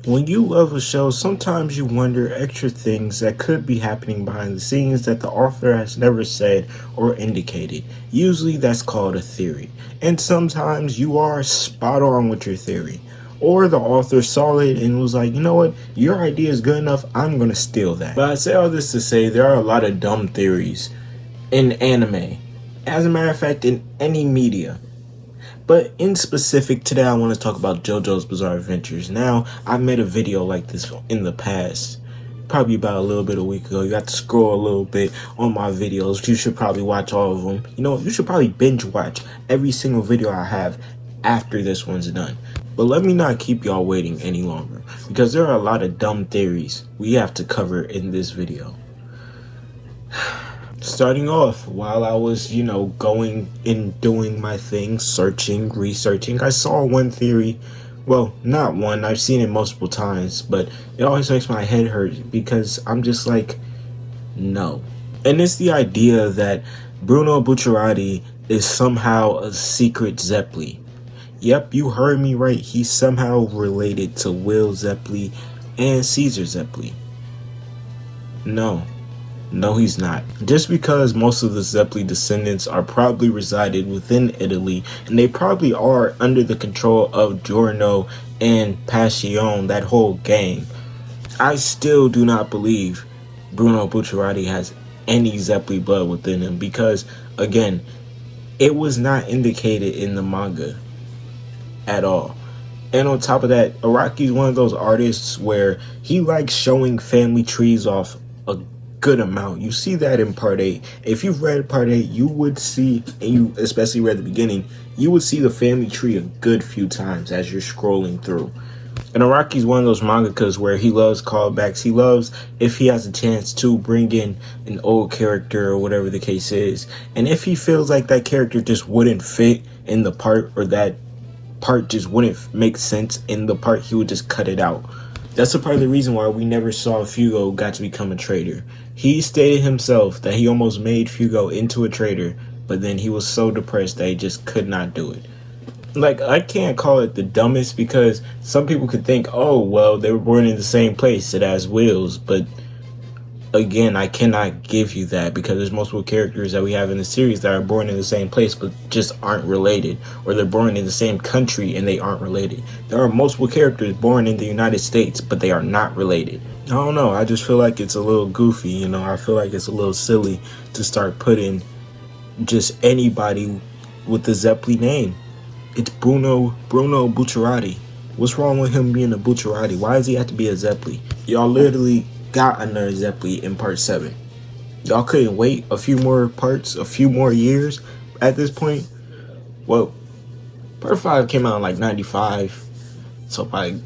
When you love a show, sometimes you wonder extra things that could be happening behind the scenes that the author has never said or indicated. Usually that's called a theory. And sometimes you are spot on with your theory. Or the author saw it and was like, you know what, your idea is good enough, I'm going to steal that. But I say all this to say there are a lot of dumb theories in anime. As a matter of fact, in any media. But in specific, today I want to talk about JoJo's Bizarre Adventures. Now, I've made a video like this in the past, probably about a little bit a week ago. You got to scroll a little bit on my videos. You should probably watch all of them. You know, you should probably binge watch every single video I have after this one's done. But let me not keep y'all waiting any longer, because there are a lot of dumb theories we have to cover in this video. Starting off, while I was, going and doing my thing, searching, researching, I saw one theory. Well, not one, I've seen it multiple times, but it always makes my head hurt because I'm just like, no. And it's the idea that Bruno Bucciarati is somehow a secret Zeppeli. Yep, you heard me right. He's somehow related to Will Zeppeli and Caesar Zeppeli. No, he's not. Just because most of the Zeppeli descendants are probably resided within Italy, and they probably are under the control of Giorno and Passion, that whole gang, I still do not believe Bruno Bucciarati has any Zeppeli blood within him, because, again, it was not indicated in the manga at all. And on top of that, Araki's one of those artists where he likes showing family trees off a good amount. You see that in part 8. If you've read part 8, you would see, and you especially read the beginning, you would see the family tree a good few times as you're scrolling through. And Araki's one of those mangakas where he loves callbacks. He loves, if he has a chance, to bring in an old character or whatever the case is. And if he feels like that character just wouldn't fit in the part, or that part just wouldn't make sense in the part, he would just cut it out. That's a part of the reason why we never saw Fugo got to become a traitor. He stated himself that he almost made Fugo into a traitor, but then he was so depressed that he just could not do it. Like, I can't call it the dumbest, because some people could think, oh, well, they were born in the same place, it has wheels, but again, I cannot give you that, because there's multiple characters that we have in the series that are born in the same place but just aren't related, or they're born in the same country and they aren't related. There are multiple characters born in the United States but they are not related. I don't know, I just feel like it's a little goofy, I feel like it's a little silly to start putting just anybody with the Zeppeli name. It's Bruno Bucciarati. What's wrong with him being a Bucciarati? Why does he have to be a Zeppeli? Y'all literally got another Zeppeli in part 7. Y'all couldn't wait a few more parts, a few more years at this point? Well, part 5 came out in like 95, so probably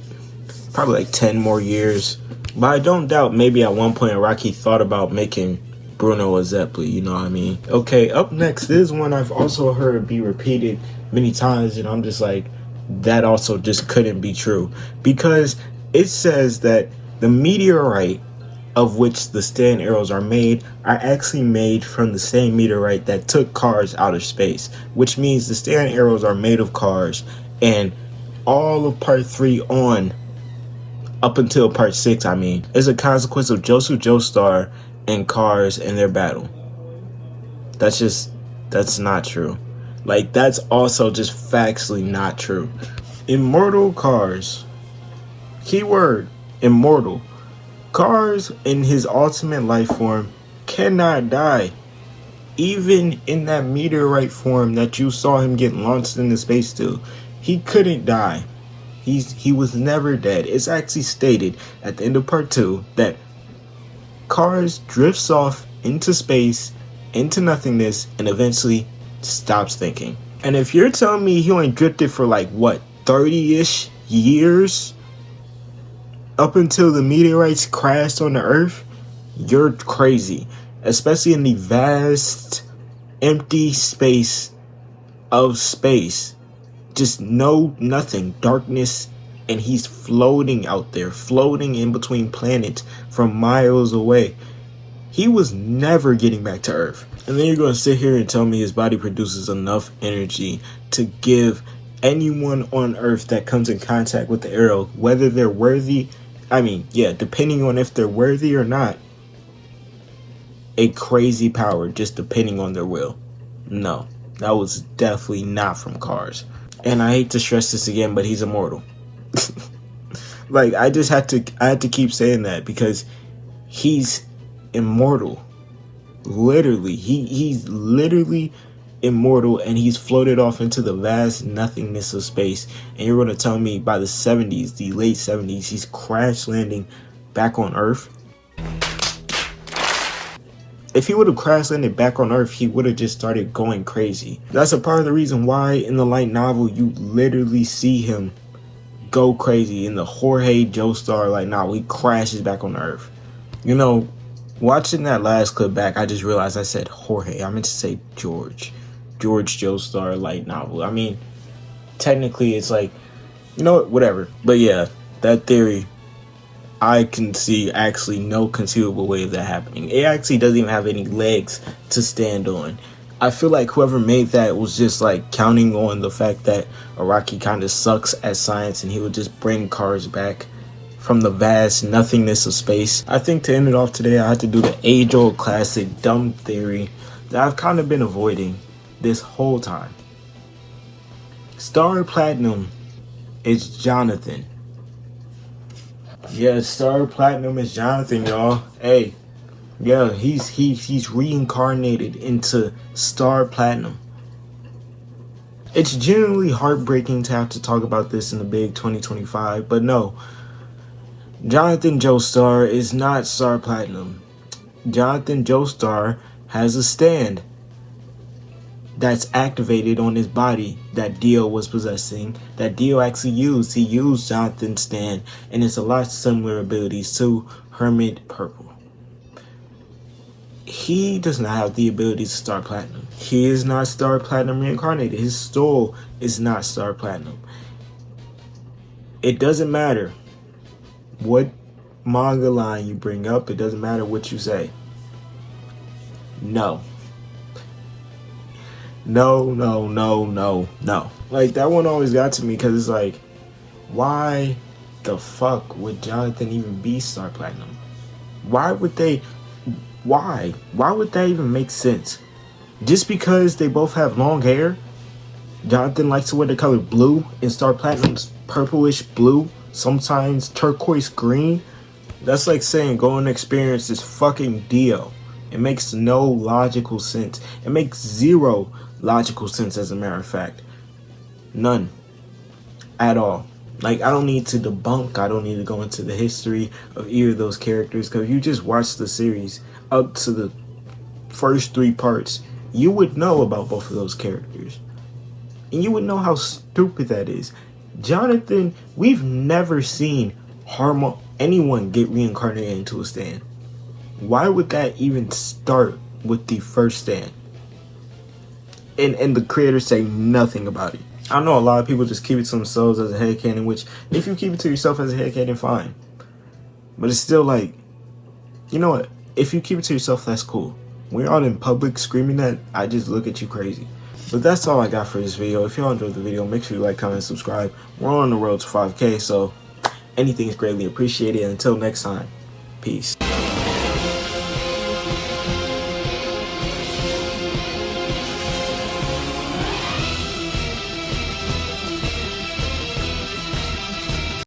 like 10 more years. But I don't doubt maybe at one point Araki thought about making Bruno a Zeppeli, you know what I mean? Okay, up next, this is one I've also heard be repeated many times, and I'm just like, that also just couldn't be true. Because it says that the meteorite of which the stand arrows are made are actually made from the same meteorite that took cars out of space, which means the stand arrows are made of cars, and all of part 3 on up until part 6, is a consequence of Josu Joestar and cars and their battle. That's not true. Like, that's also just factually not true. Immortal cars, keyword immortal, cars in his ultimate life form cannot die. Even in that meteorite form that you saw him get launched into space to, he couldn't die. He was never dead. It's actually stated at the end of part 2 that cars drifts off into space, into nothingness, and eventually stops thinking. And if you're telling me he only drifted for like, what, 30-ish years up until the meteorites crashed on the Earth, you're crazy. Especially in the vast, empty space of space. Just nothing, darkness, and he's floating out there, floating in between planets from miles away. He was never getting back to Earth. And then you're going to sit here and tell me his body produces enough energy to give anyone on Earth that comes in contact with the arrow, whether they're worthy, depending on if they're worthy or not, a crazy power just depending on their will. No, that was definitely not from Cars. And I hate to stress this again, but he's immortal. Like, I had to keep saying that because he's immortal. Literally, he's literally immortal, and he's floated off into the vast nothingness of space. And you're going to tell me by the late 70s, he's crash landing back on Earth? If he would have crash landed back on Earth, he would have just started going crazy. That's a part of the reason why in the light novel you literally see him go crazy. In the Jorge Joestar light novel, he crashes back on Earth. You know, watching that last clip back, I just realized I said Jorge. I meant to say George Joestar light novel. I mean, technically it's like, you know what, whatever. But yeah, that theory, I can see actually no conceivable way of that happening. It actually doesn't even have any legs to stand on. I feel like whoever made that was just like counting on the fact that Araki kind of sucks at science and he would just bring cars back from the vast nothingness of space. I think to end it off today, I had to do the age-old classic dumb theory that I've kind of been avoiding this whole time. Star Platinum is Jonathan. Yeah, Star Platinum is Jonathan, y'all. Hey, yeah, he's reincarnated into Star Platinum. It's genuinely heartbreaking to have to talk about this in the big 2025, but no. Jonathan Joestar is not Star Platinum. Jonathan Joestar has a stand that's activated on his body that Dio was possessing, that Dio actually used. He used Jonathan's stand, and it's a lot similar abilities to Hermit Purple. He does not have the ability to Star Platinum. He is not Star Platinum reincarnated. His soul is not Star Platinum. It doesn't matter what manga line you bring up. It doesn't matter what you say. No. No. Like, that one always got to me because it's like, why the fuck would Jonathan even be Star Platinum? Why would that even make sense? Just because they both have long hair? Jonathan likes to wear the color blue and Star Platinum's purplish blue, sometimes turquoise green. That's like saying go and experience this fucking Dio. It makes no logical sense. It makes zero logical sense, as a matter of fact. None. At all. Like, I don't need to debunk, I don't need to go into the history of either of those characters, because if you just watch the series up to the first 3 parts, you would know about both of those characters. And you would know how stupid that is. Jonathan, we've never seen anyone get reincarnated into a stand. Why would that even start with the first stand? And the creators say nothing about it. I know a lot of people just keep it to themselves as a headcanon, which, if you keep it to yourself as a headcanon, fine. But it's still like, you know what? If you keep it to yourself, that's cool. When you're out in public screaming that, I just look at you crazy. But that's all I got for this video. If y'all enjoyed the video, make sure you like, comment, and subscribe. We're on the road to 5K, so anything is greatly appreciated. Until next time, peace.